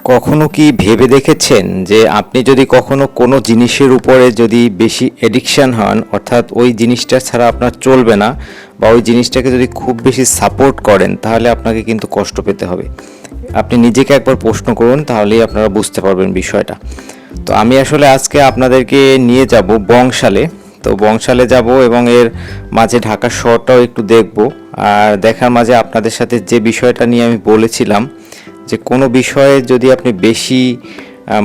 কখনো কি ভেবে দেখেছেন যে আপনি যদি কখনো কোনো জিনিসের উপরে যদি বেশি এডিকশান হন, অর্থাৎ ওই জিনিসটা ছাড়া আপনার চলবে না, বা ওই জিনিসটাকে যদি খুব বেশি সাপোর্ট করেন, তাহলে আপনাকে কিন্তু কষ্ট পেতে হবে। আপনি নিজেকে একবার প্রশ্ন করুন, তাহলেই আপনারা বুঝতে পারবেন বিষয়টা। তো আমি আসলে আজকে আপনাদেরকে নিয়ে যাব বংশালে। তো বংশালে যাব এবং এর মাঝে ঢাকা শহরটাও একটু দেখব। আর দেখার মাঝে আপনাদের সাথে যে বিষয়টা নিয়ে আমি বলেছিলাম, যে কোনো বিষয়ে যদি আপনি বেশি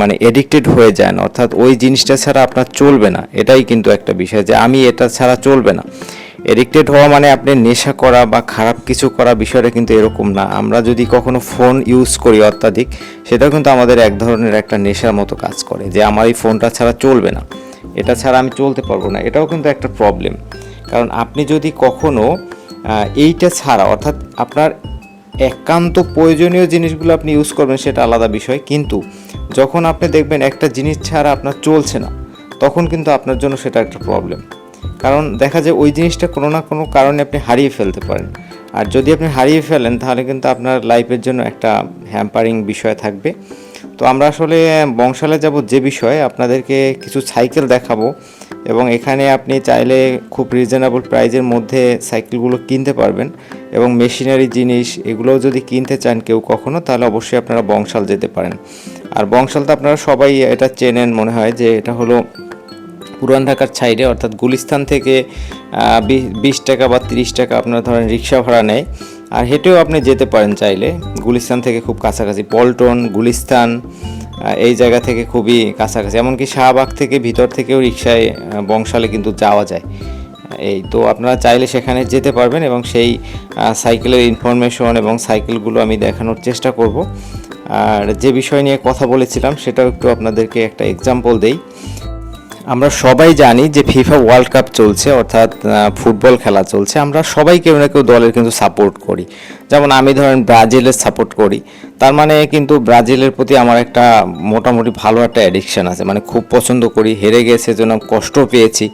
মানে এডিক্টেড হয়ে যান, অর্থাৎ ওই জিনিসটা ছাড়া আপনার চলবে না, এটাই কিন্তু একটা বিষয় যে আমি এটা ছাড়া চলবে না। এডিক্টেড হওয়া মানে আপনি নেশা করা বা খারাপ কিছু করা, বিষয়টা কিন্তু এরকম না। আমরা যদি কখনো ফোন ইউজ করি অত্যাধিক, সেটাও কিন্তু আমাদের এক ধরনের একটা নেশার মতো কাজ করে, যে আমার এই ফোনটা ছাড়া চলবে না, এটা ছাড়া আমি চলতে পারবো না। এটাও কিন্তু একটা প্রবলেম। কারণ আপনি যদি কখনো এইটা ছাড়া, অর্থাৎ আপনার একান্ত প্রয়োজনীয় জিনিসগুলো আপনি ইউজ করবেন, সেটা আলাদা বিষয়, কিন্তু যখন আপনি দেখবেন একটা জিনিস ছাড়া আপনার চলছে না, তখন কিন্তু আপনার জন্য সেটা একটা প্রবলেম। কারণ দেখা যায় ওই জিনিসটা কোনো না কোনো কারণে আপনি হারিয়ে ফেলতে পারেন। আর যদি আপনি হারিয়ে ফেলেন, তাহলে কিন্তু আপনার লাইফের জন্য একটা হ্যাম্পারিং বিষয় থাকবে। তো আমরা আসলে বংশালে যাব, যে বিষয়ে আপনাদেরকে কিছু সাইকেল দেখাবো, এবং এখানে আপনি চাইলে খুব রিজনেবল প্রাইজের মধ্যে সাইকেলগুলো কিনতে পারবেন। এবং মেশিনারি জিনিস এগুলোও যদি কিনতে চান কেউ কখনো, তাহলে অবশ্যই আপনারা বংশাল যেতে পারেন। আর বংশাল তো আপনারা সবাই এটা চেনেন মনে হয়, যে এটা হলো পুরান ঢাকার সাইডে, অর্থাৎ গুলিস্তান থেকে 20 টাকা বা 30 টাকা আপনার ধরেন রিক্সা ভাড়া নেয়। আর হেঁটেও আপনি যেতে পারেন চাইলে, গুলিস্তান থেকে খুব কাছাকাছি। পল্টন, গুলিস্তান এই জায়গা থেকে খুবই কাছাকাছি। এমনকি শাহবাগ থেকে ভিতর থেকেও রিক্সায় বংশালে কিন্তু যাওয়া যায়। এই তো আপনারা চাইলে সেখানে যেতে পারবেন, এবং সেই সাইকেলের ইনফরমেশন এবং সাইকেলগুলো আমি দেখানোর চেষ্টা করব। আর যে বিষয় নিয়ে কথা বলেছিলাম, সেটাও একটু আপনাদেরকে একটা এক্সাম্পল দেই। আমরা সবাই জানি যে ফিফা ওয়ার্ল্ড কাপ চলছে, অর্থাৎ ফুটবল খেলা চলছে। আমরা সবাই কেউ না কেউ দলের কিন্তু সাপোর্ট করি। যেমন আমি ধরেন ব্রাজিলের সাপোর্ট করি, তার মানে কিন্তু ব্রাজিলের প্রতি আমার একটা মোটামুটি ভালো একটা অ্যাডিকশান আছে, মানে খুব পছন্দ করি। হেরে গেছে জন্য কষ্ট পেয়েছি,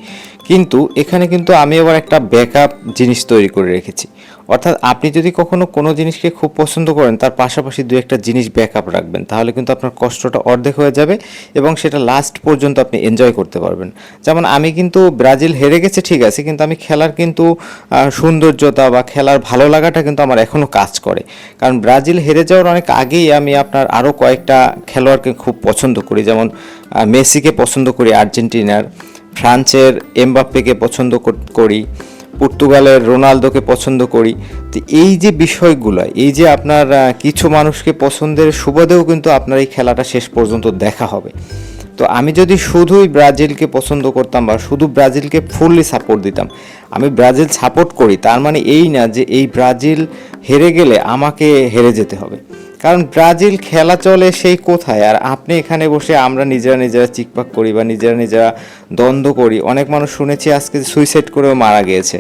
কিন্তু এখানে কিন্তু আমি আবার একটা ব্যাকআপ জিনিস তৈরি করে রেখেছি। অর্থাৎ আপনি যদি কখনো কোনো জিনিসকে খুব পছন্দ করেন, তার পাশাপাশি দু একটা জিনিস ব্যাকআপ রাখবেন, তাহলে কিন্তু আপনার কষ্টটা অর্ধেক হয়ে যাবে, এবং সেটা লাস্ট পর্যন্ত আপনি এনজয় করতে পারবেন। যেমন আমি কিন্তু ব্রাজিল হেরে গেছে ঠিক আছে, কিন্তু আমি খেলার কিন্তু সৌন্দর্যতা বা খেলার ভালো লাগাটা কিন্তু আমার এখনও কাজ করে। কারণ ব্রাজিল হেরে যাওয়ার অনেক আগেই আমি আপনার আরও কয়েকটা খেলোয়াড়কে খুব পছন্দ করি। যেমন মেসিকে পছন্দ করি আর্জেন্টিনার, ফ্রান্সের এমবাপ্পেকে পছন্দ করি, পর্তুগালের রোনালদোকে পছন্দ করি। তো এই যে বিষয়গুলো, এই যে আপনার কিছু মানুষকে পছন্দের সুবাদেও কিন্তু আপনার এই খেলাটা শেষ পর্যন্ত দেখা হবে। তো আমি যদি শুধুই ব্রাজিলকে পছন্দ করতাম বা শুধু ব্রাজিলকে ফুললি সাপোর্ট দিতাম, আমি ব্রাজিল সাপোর্ট করি তার মানে এই না যে এই ব্রাজিল হেরে গেলে আমাকে হেরে যেতে হবে। কারণ ব্রাজিল খেলা চলে সেই কোথায়, আর আপনি এখানে বসে আমরা নিজেরা চিকপাক করি বা নিজেরা দ্বন্দ্ব করি। অনেক মানুষ শুনেছি আজকে সুইসাইড করেও মারা গিয়েছে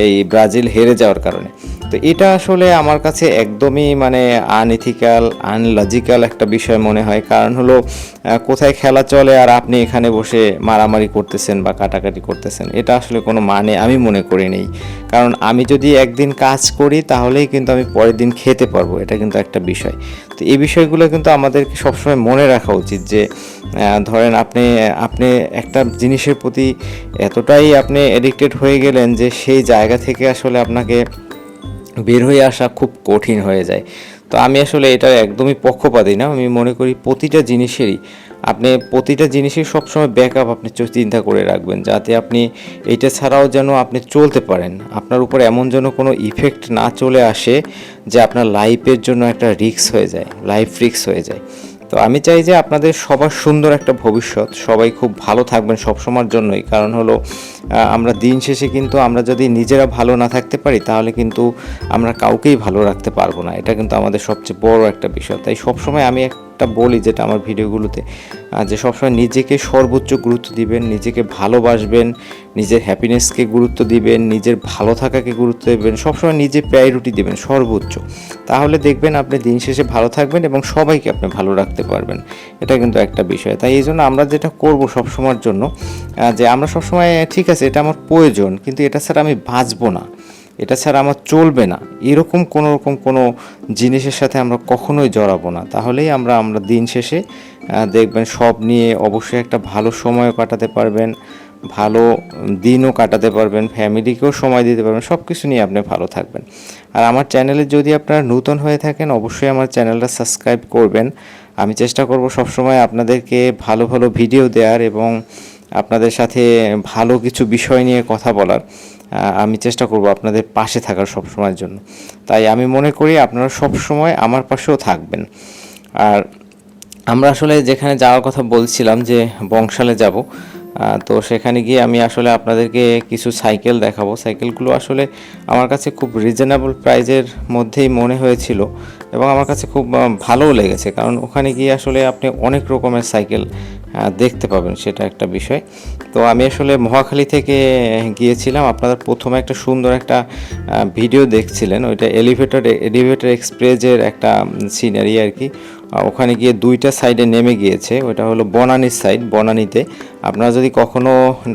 এই ব্রাজিল হেরে যাওয়ার কারণে। তো এটা আসলে আমার কাছে একদমই মানে আনইথিক্যাল, আনলজিক্যাল একটা বিষয় মনে হয়। কারণ হলো কোথায় খেলা চলে আর আপনি এখানে বসে মারামারি করতেছেন বা কাটাকাটি করতেছেন, এটা আসলে কোনো মানে আমি মনে করি নেই। কারণ আমি যদি একদিন কাজ করি, তাহলেই কিন্তু আমি পরের দিন খেতে পারবো, এটা কিন্তু একটা বিষয়। তো এই বিষয়গুলো কিন্তু আমাদেরকে সবসময় মনে রাখা উচিত, যে ধরেন আপনি আপনি একটা জিনিসের প্রতি এতটাই আপনি এডিক্টেড হয়ে গেলেন যে সেই জায়গা থেকে আসলে আপনাকে বের হয়ে আসা খুব কঠিন হয়ে যায়। তো আমি আসলে এটা একদমই পক্ষপাতী না। আমি মনে করি প্রতিটা জিনিসের সবসময় ব্যাকআপ আপনি চিন্তা করে রাখবেন, যাতে আপনি এটা ছাড়াও যেন আপনি চলতে পারেন। আপনার উপর এমন যেন কোনো ইফেক্ট না চলে আসে যে আপনার লাইফের জন্য একটা রিস্ক হয়ে যায়, লাইফ রিস্ক হয়ে যায়। তো আমি চাই যে আপনাদের সবার সুন্দর একটা ভবিষ্যৎ, সবাই খুব ভালো থাকবেন সবসময়ের জন্যই। কারণ হলো আমরা দিন শেষে কিন্তু আমরা যদি নিজেরা ভালো না থাকতে পারি, তাহলে কিন্তু আমরা কাউকেই ভালো রাখতে পারবো না। এটা কিন্তু আমাদের সবচেয়ে বড় একটা বিষয়। তাই সবসময় আমি একটা বলি, যেটা আমার ভিডিওগুলোতে, যে সবসময় নিজেকে সর্বোচ্চ গুরুত্ব দিবেন, নিজেকে ভালোবাসবেন, নিজের হ্যাপিনেসকে গুরুত্ব দিবেন, নিজের ভালো থাকাকে গুরুত্ব দেবেন, সবসময় নিজে প্রায়োরিটি দিবেন সর্বোচ্চ। তাহলে দেখবেন আপনি দিন শেষে ভালো থাকবেন এবং সবাইকে আপনি ভালো রাখতে পারবেন। এটা কিন্তু একটা বিষয়। তাই এই জন্য আমরা যেটা করব সবসময়ের জন্য, যে আমরা সবসময় ঠিক আছে এটা আমার প্রয়োজন, কিন্তু এটা ছাড়া আমি বাঁচবো না। এটা ছাড়া আমার চলবে না, এরকম কোনো জিনিসের সাথে আমরা কখনোই জড়াবো না। তাহলেই আমরা দিন শেষে দেখবেন সব নিয়ে অবশ্যই একটা ভালো সময়ও কাটাতে পারবেন, ভালো দিনও কাটাতে পারবেন, ফ্যামিলিকেও সময় দিতে পারবেন, সব কিছু নিয়ে আপনি ভালো থাকবেন। আর আমার চ্যানেলে যদি আপনারা নতুন হয়ে থাকেন অবশ্যই আমার চ্যানেলটা সাবস্ক্রাইব করবেন। আমি চেষ্টা করব সবসময় আপনাদেরকে ভালো ভালো ভিডিও দেওয়ার এবং আপনাদের সাথে ভালো কিছু বিষয় নিয়ে কথা বলার। আমি চেষ্টা করব আপনাদের পাশে থাকার সব সময়ের জন্য। তাই আমি মনে করি আপনারা সব সময় আমার পাশেও থাকবেন। আর আমরা আসলে যেখানে যাওয়ার কথা বলছিলাম যে বংশালে যাব, তো সেখানে গিয়ে আমি আসলে আপনাদেরকে কিছু সাইকেল দেখাবো। সাইকেলগুলো আসলে আমার কাছে খুব রিজনেবল প্রাইজের মধ্যেই মনে হয়েছিল এবং আমার কাছে খুব ভালোও লেগেছে, কারণ ওখানে গিয়ে আসলে আপনি অনেক রকমের সাইকেল দেখতে পাবেন, সেটা একটা বিষয়। তো আমি আসলে মহাখালী থেকে গিয়েছিলাম। আপনারা প্রথমে একটা সুন্দর একটা ভিডিও দেখছিলেন, ওইটা এলিভেটর এক্সপ্রেসের একটা সিনারি আর কি। ওখানে গিয়ে দুইটা সাইডে নেমে গিয়েছে, ওটা হলো বনানীর সাইড। বনানীতে আপনারা যদি কখনো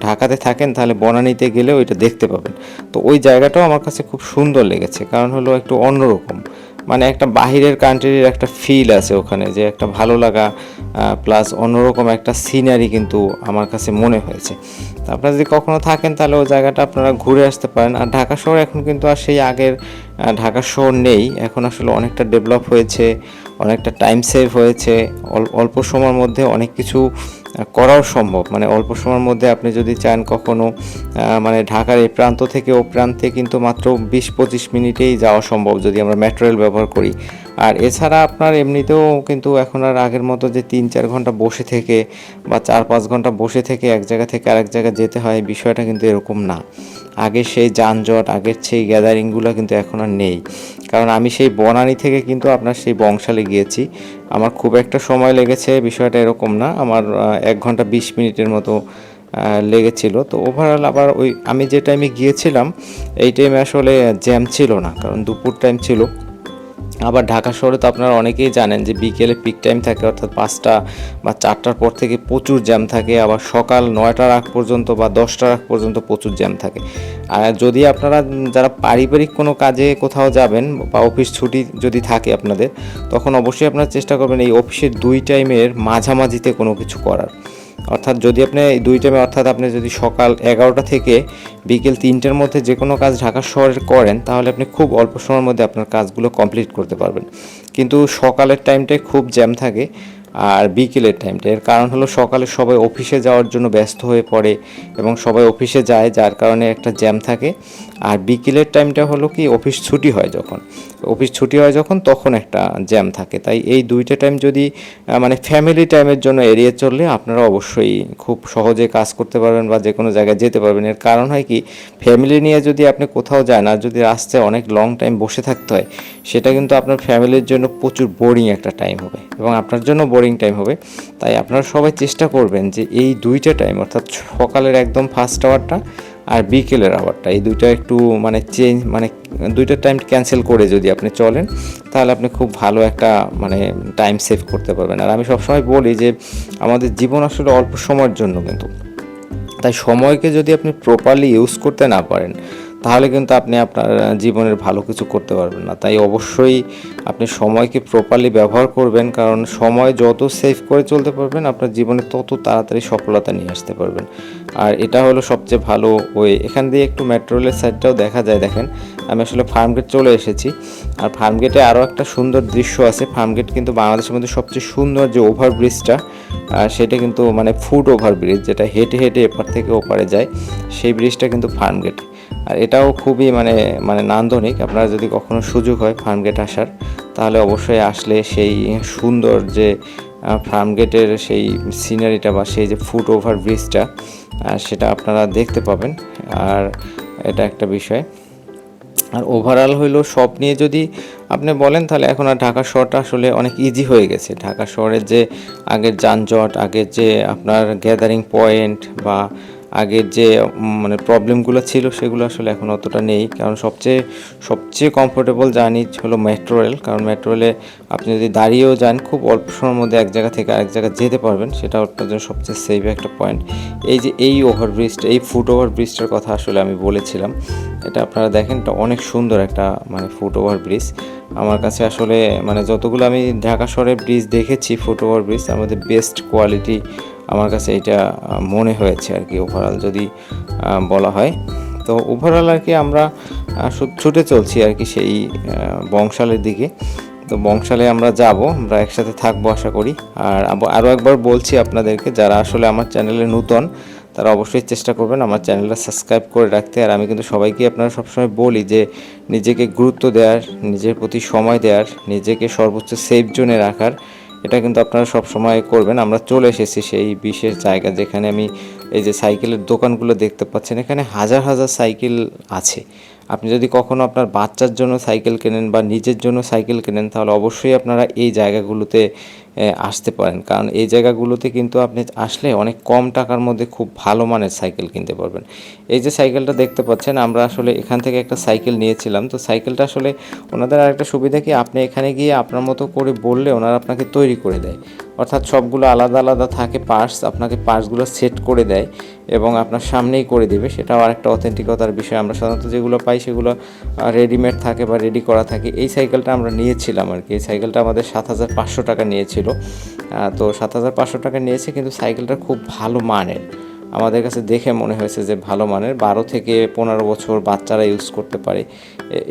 ঢাকাতে থাকেন তাহলে বনানীতে গেলে ওইটা দেখতে পাবেন। তো ওই জায়গাটাও আমার কাছে খুব সুন্দর লেগেছে, কারণ হলো একটু অন্যরকম, মানে একটা বাহিরের কান্ট্রির একটা ফিল আছে ওখানে, যে একটা ভালো লাগা প্লাস অন্যরকম একটা সিনারি কিন্তু আমার কাছে মনে হয়েছে। তো আপনারা যদি কখনো থাকেন তাহলে ওই জায়গাটা আপনারা ঘুরে আসতে পারেন। আর ঢাকা শহর এখন কিন্তু আর সেই আগের ঢাকা শহর নেই, এখন আসলে অনেকটা ডেভেলপ হয়েছে, অনেকটা টাইম সেভ হয়েছে, অল্প সময়ের মধ্যে অনেক কিছু করাও সম্ভব। মানে অল্প সময়ের মধ্যে আপনি যদি চান কখনো মানে ঢাকার এই প্রান্ত থেকে ও প্রান্তে কিন্তু মাত্র 20-25 মিনিটেই যাওয়া সম্ভব যদি আমরা মেট্রো রেল ব্যবহার করি। আর এছাড়া আপনার এমনিতেও কিন্তু এখন আর আগের মতো যে 3-4 ঘন্টা বসে থেকে বা 4-5 ঘন্টা বসে থেকে এক জায়গা থেকে আরেক জায়গায় যেতে হয়, বিষয়টা কিন্তু এরকম না। আগে সেই যানজট, আগের সেই গ্যাদারিংগুলো কিন্তু এখন আর নেই। কারণ আমি সেই বনানী থেকে কিন্তু আপনার সেই বংশালে গিয়েছি, আমার খুব একটা সময় লেগেছে, বিষয়টা এরকম না, আমার 1 ঘন্টা 20 মিনিটের মতো লেগেছিল। তো ওভারঅল আবার ওই আমি যে টাইমে গিয়েছিলাম এই টাইমে আসলে জ্যাম ছিল না, কারণ দুপুর টাইম ছিল। আবার ঢাকা শহরে তো আপনারা অনেকেই জানেন যে বিকেলে পিক টাইম থাকে, অর্থাৎ 5টা বা 4টার পর থেকে প্রচুর জ্যাম থাকে, আবার সকাল 9টার আগ পর্যন্ত বা 10টার আগ পর্যন্ত প্রচুর জ্যাম থাকে। আর যদি আপনারা যারা পারিবারিক কোনো কাজে কোথাও যাবেন বা অফিস ছুটি যদি থাকে আপনাদের, তখন অবশ্যই আপনারা চেষ্টা করবেন এই অফিসের 2 টাইমের মাঝামাঝিতে কোনো কিছু করার। অর্থাৎ যদি আপনি এই 2 টাইমে, অর্থাৎ আপনি যদি সকাল 11টা থেকে বিকেল 3টার মধ্যে যে কোনো কাজ ঢাকা শহরের করেন, তাহলে আপনি খুব অল্প সময়ের মধ্যে আপনার কাজগুলো কমপ্লিট করতে পারবেন। কিন্তু সকালের টাইমটায় খুব জ্যাম থাকে আর বিকেলের টাইমটা, এর কারণ হলো সকালে সবাই অফিসে যাওয়ার জন্য ব্যস্ত হয়ে পড়ে এবং সবাই অফিসে যায়, যার কারণে একটা জ্যাম থাকে। আর বিকেলের টাইমটা হলো কি, অফিস ছুটি হয় যখন তখন একটা জ্যাম থাকে। তাই এই 2টা টাইম যদি মানে ফ্যামিলি টাইমের জন্য এড়িয়ে চললে আপনারা অবশ্যই খুব সহজে কাজ করতে পারবেন বা যে কোনো জায়গায় যেতে পারবেন। এর কারণ হয় কি, ফ্যামিলি নিয়ে যদি আপনি কোথাও যান আর যদি রাস্তায় অনেক লং টাইম বসে থাকতে হয়, সেটা কিন্তু আপনার ফ্যামিলির জন্য প্রচুর বোরিং একটা টাইম হবে এবং আপনার জন্য বোরিং টাইম হবে। তাই আপনারা সবাই চেষ্টা করবেন যে এই 2টা টাইম, অর্থাৎ সকালের একদম ফার্স্ট আওয়ারটা আর বিকেলের আওয়ারটা, এই 2টা একটু মানে চেঞ্জ, মানে 2টা টাইম ক্যান্সেল করে যদি আপনি চলেন, তাহলে আপনি খুব ভালো একটা মানে টাইম সেভ করতে পারবেন। আর আমি সবসময় বলি যে আমাদের জীবন আসলে অল্প সময়ের জন্য কিন্তু, তাই সময়কে যদি আপনি প্রপারলি ইউজ করতে না পারেন, তাহলে কিন্তু আপনি আপনার জীবনের ভালো কিছু করতে পারবেন না। তাই অবশ্যই আপনি সময়কে প্রপারলি ব্যবহার করবেন, কারণ সময় যত সেভ করে চলতে পারবেন আপনার জীবনে তত তাড়াতাড়ি সফলতা নিয়ে আসতে পারবেন। আর এটা হলো সবচেয়ে ভালো ওয়ে। এখান দিয়ে একটু মেট্রো রেলের সাইডটাও দেখা যায়, দেখেন আমি আসলে ফার্মগেট চলে এসেছি। আর ফার্মগেটে আরও একটা সুন্দর দৃশ্য আছে। ফার্মগেট কিন্তু বাংলাদেশের মধ্যে সবচেয়ে সুন্দর যে ওভারব্রিজটা, সেটা কিন্তু মানে ফুট ওভারব্রিজ, যেটা হেঁটে হেঁটে এপার থেকে ওপারে যায়, সেই ব্রিজটা কিন্তু ফার্মগেট। আর এটাও খুবই মানে মানে নান্দনিক। আপনারা যদি কখনো সুযোগ হয় ফার্মগেট আসার, তাহলে অবশ্যই আসলে সেই সুন্দর যে ফার্মগেটের সেই সিনারিটা বা সেই যে ফুট ওভার ব্রিজটা, সেটা আপনারা দেখতে পাবেন। আর এটা একটা বিষয়। আর ওভারঅল হইলো সব নিয়ে যদি আপনি বলেন, তাহলে এখন আর ঢাকা শহরটা আসলে অনেক ইজি হয়ে গেছে। ঢাকা শহরের যে আগের যানজট, আগের যে আপনার গ্যাদারিং পয়েন্ট বা আগের যে মানে প্রবলেমগুলো ছিল সেগুলো আসলে এখন অতটা নেই, কারণ সবচেয়ে কমফোর্টেবল জার্নি হলো মেট্রো রেল। কারণ মেট্রো রেলে আপনি যদি দাঁড়িয়েও যান খুব অল্প সময়ের মধ্যে এক জায়গা থেকে আরেক জায়গায় যেতে পারবেন, সেটা আপনার জন্য সবচেয়ে সেফ একটা পয়েন্ট। এই যে এই ওভারব্রিজটা, এই ফুট ওভারব্রিজটার কথা আসলে আমি বলেছিলাম, এটা আপনারা দেখেন, এটা অনেক সুন্দর একটা মানে ফুট ওভারব্রিজ। আমার কাছে আসলে মানে যতগুলো আমি ঢাকা শহরের ব্রিজ দেখেছি, ফুট ওভারব্রিজ, তার মধ্যে বেস্ট কোয়ালিটি আমার কাছে এটা মনে হয়েছে আর কি, ওভারঅল যদি বলা হয়। তো ওভারঅল আর কি আমরা ছুটে চলছি আর কি সেই বংশালের দিকে। তো বংশালে আমরা যাব, আমরা একসাথে থাকবো আশা করি। আর আরও একবার বলছি আপনাদেরকে, যারা আসলে আমার চ্যানেলে নতুন তারা অবশ্যই চেষ্টা করবেন আমার চ্যানেলটা সাবস্ক্রাইব করে রাখতে। আর আমি কিন্তু সবাইকে আপনারা সবসময় বলি যে নিজেকে গুরুত্ব দেওয়ার, নিজের প্রতি সময় দেওয়ার, নিজেকে সর্বোচ্চ সেফ জোনে রাখার, এটা কিন্তু আপনারা সব সময় করবেন। আমরা চলে এসেছি সেই বিশেষ জায়গা যেখানে আমি এই যে সাইকেলের দোকানগুলো দেখতে পাচ্ছেন, এখানে হাজার হাজার সাইকেল আছে। আপনি যদি কখনো আপনার বাচ্চার জন্য সাইকেল কেনেন বা নিজের জন্য সাইকেল কেনেন, তাহলে অবশ্যই আপনারা এই জায়গাগুলোতে আসতে পারেন। কারণ এই জায়গাগুলোতে কিন্তু আপনি আসলে অনেক কম টাকার মধ্যে খুব ভালো মানের সাইকেল কিনতে পারবেন। এই যে সাইকেলটা দেখতে পাচ্ছেন, আমরা আসলে এখান থেকে একটা সাইকেল নিয়েছিলাম। তো সাইকেলটা আসলে ওনাদের আরেকটা সুবিধা কি, আপনি এখানে গিয়ে আপনার মতো করে বললে ওনারা আপনাকে তৈরি করে দেয়। অর্থাৎ সবগুলো আলাদা আলাদা থাকে পার্টস, আপনাকে পার্টসগুলো সেট করে দেয় এবং আপনার সামনেই করে দেবে। সেটাও আরেকটা অথেন্টিকতার বিষয়। আমরা সাধারণত যেগুলো পাই সেগুলো রেডিমেড থাকে বা রেডি করা থাকে। এই সাইকেলটা আমরা নিয়েছিলাম আর কি। এই সাইকেলটা আমাদের 7,500 টাকা নিয়েছিল। তো 7,500 টাকা নিয়েছে, কিন্তু সাইকেলটা খুব ভালো মানের। আমাদের কাছে দেখে মনে হয়েছে যে ভালো মানের, 12 থেকে 15 বছর বাচ্চারা ইউজ করতে পারে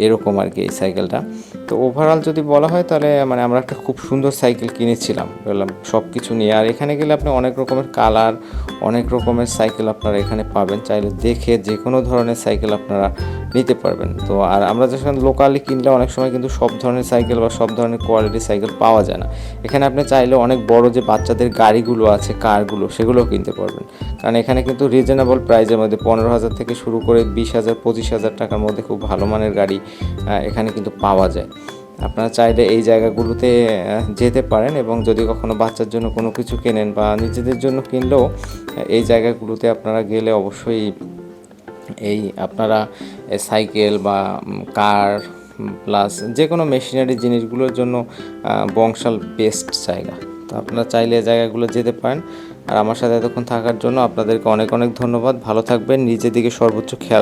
এরকম আর কি এই সাইকেলটা। তো ওভারঅল যদি বলা হয় তাহলে মানে আমরা একটা খুব সুন্দর সাইকেল কিনেছিলাম, বললাম সব কিছু নিয়ে। আর এখানে গেলে আপনি অনেক রকমের কালার, অনেক রকমের সাইকেল আপনারা এখানে পাবেন, চাইলে দেখে যে কোনো ধরনের সাইকেল আপনারা নিতে পারবেন। তো আর আমরা যখন লোকালি কিনলে অনেক সময় কিন্তু সব ধরনের সাইকেল বা সব ধরনের কোয়ালিটির সাইকেল পাওয়া যায় না। এখানে আপনি চাইলে অনেক বড় যে বাচ্চাদের গাড়িগুলো আছে, কারগুলো, সেগুলোও কিনতে পারবেন। কারণ এখানে কিন্তু রিজনেবল প্রাইসের মধ্যে 15,000 থেকে শুরু করে 20,000, 25,000 টাকার মধ্যে খুব ভালো মানের গাড়ি এখানে কিন্তু পাওয়া যায়। আপনারা চাইলে এই জায়গাগুলোতে যেতে পারেন, এবং যদি কখনো বাচ্চার জন্য কোনো কিছু কেনেন বা নিজেদের জন্য কিনলেও এই জায়গাগুলোতে আপনারা গেলে অবশ্যই এই আপনারা সাইকেল বা কার প্লাস যে কোনো মেশিনারি জিনিসগুলোর জন্য বংশাল বেস্ট জায়গা। তো আপনারা চাইলে এই জায়গাগুলো যেতে পারেন। আর আমার সাথে এতক্ষণ থাকার জন্য আপনাদেরকে অনেক অনেক ধন্যবাদ। ভালো থাকবেন, নিজের দিকে সর্বোচ্চ খেয়াল